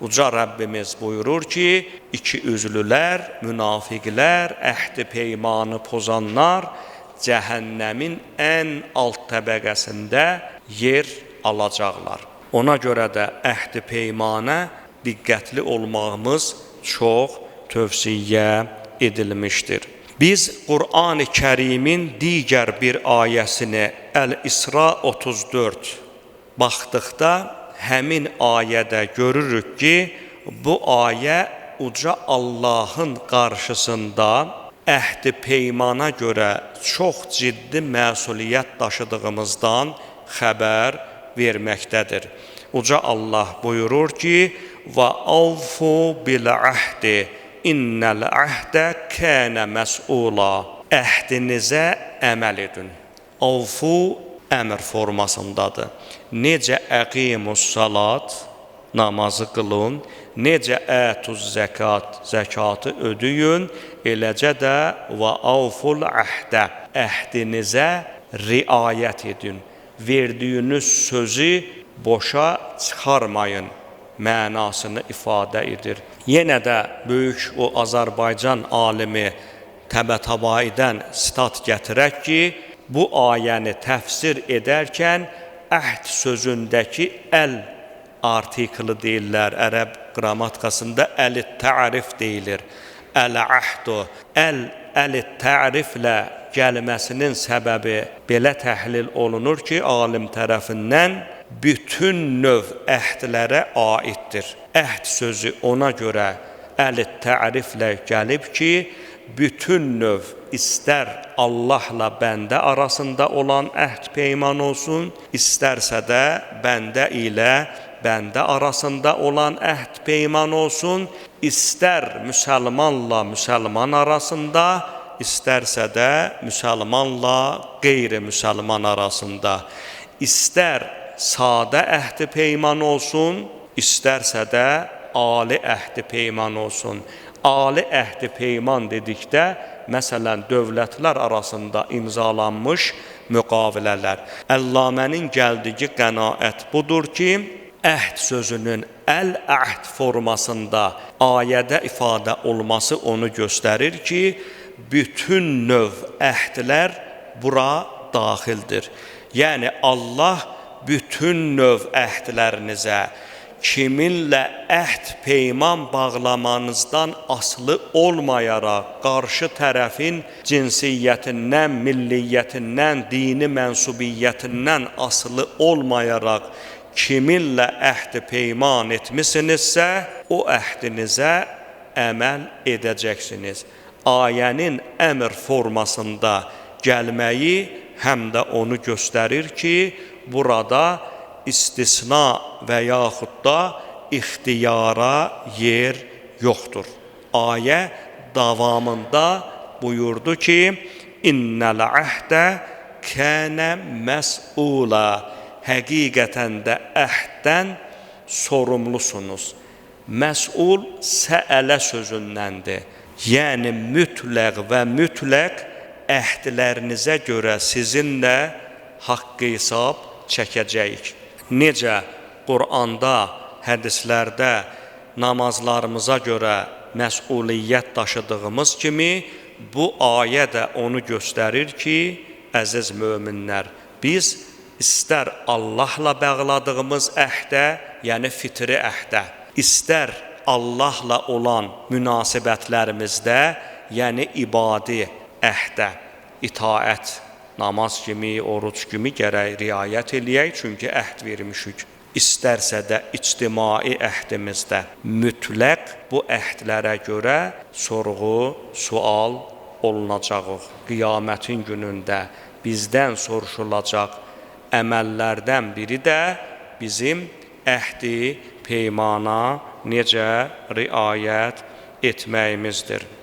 Uca Rəbbimiz buyurur ki, iki üzlülər, münafiqlər, əhd-i peymanı pozanlar cəhənnəmin ən alt təbəqəsində yer alacaqlar. Ona görə də əhd-i peymana diqqətli olmağımız çox tövsiyə edilmişdir. Biz Qur'an-ı Kərimin digər bir ayəsini Əl-İsra 34 baxdıqda həmin ayədə görürük ki, bu ayə uca Allahın qarşısında əhd-i peymana görə çox ciddi məsuliyyət daşıdığımızdan xəbər verməkdədir. Uca Allah buyurur ki, və avfu bil-əhdi innəl əhdə kənə məs'ula. Əhdinizə əməl edin. Avfu əmr formasındadır. Necə əqimus salat, namazı qılın, necə ətuz zəkat, zəkatı ödəyin, eləcə də və avful əhdə, əhdinizə riayət edin. Verdiyiniz sözü boşa çıxarmayın mənasını ifadə edir. Yenə də böyük o Azərbaycan alimi Təbətəbaidən sitat gətirək ki, bu ayəni təfsir edərkən əhd sözündəki əl artiklı deyirlər, ərəb qrammatikasında əl-tərif deyilir. Əl-əhdu, əl-təriflə gəlməsinin səbəbi belə təhlil olunur ki, alim tərəfindən bütün növ əhdlərə aiddir. Əhd sözü ona görə əl-təriflə gəlib ki, bütün növ istər Allahla bəndə arasında olan əhd peyman olsun, istərsə də bəndə ilə bəndə arasında olan əhd peyman olsun, istər müsəlmanla müsəlman arasında, istərsə də müsəlmanla qeyri-müsəlman arasında, istər sadə əhd peyman olsun, istərsə də ali əhd peyman olsun. Ali əhd peyman dedikdə, məsələn, dövlətlər arasında imzalanmış müqavilələr. Əlləmənin gəldiyi qənaət budur ki, əhd sözünün əl-əhd formasında ayədə ifadə olması onu göstərir ki, bütün növ əhdlər bura daxildir. Yəni, Allah bütün növ əhdlərinizə, kiminlə əhd peyman bağlamanızdan asılı olmayaraq, qarşı tərəfin cinsiyyətindən, milliyyətindən, dini mənsubiyyətindən asılı olmayaraq, kiminlə əhd peyman etmisinizsə, o əhdinizə əməl edəcəksiniz. Ayənin əmr formasında gəlməyi həm də onu göstərir ki, burada istisna və yaxud da ixtiyara yer yoxdur. Ayə davamında buyurdu ki, İnnəl əhdə kənə məs'ula. Həqiqətən də əhddən sorumlusunuz. Məs'ul səələ sözündəndir. Yəni mütləq və mütləq əhdlərinizə görə sizinlə haqq hesab çəkəcəyik. Necə Qur'anda, hədislərdə namazlarımıza görə məsuliyyət daşıdığımız kimi, bu ayə də onu göstərir ki, əziz möminlər, biz istər Allahla bağladığımız əhdə, yəni fitri əhdə, istər Allahla olan münasibətlərimizdə, yəni ibadi əhdə, itaət, namaz kimi, oruç kimi gərək riayət eləyək, çünki əhd vermişik. İstərsə də ictimai əhdimizdə mütləq bu əhdlərə görə sorğu, sual olunacağıq. Qiyamətin günündə bizdən soruşulacaq əməllərdən biri də bizim əhdi peymana necə riayət etməyimizdir.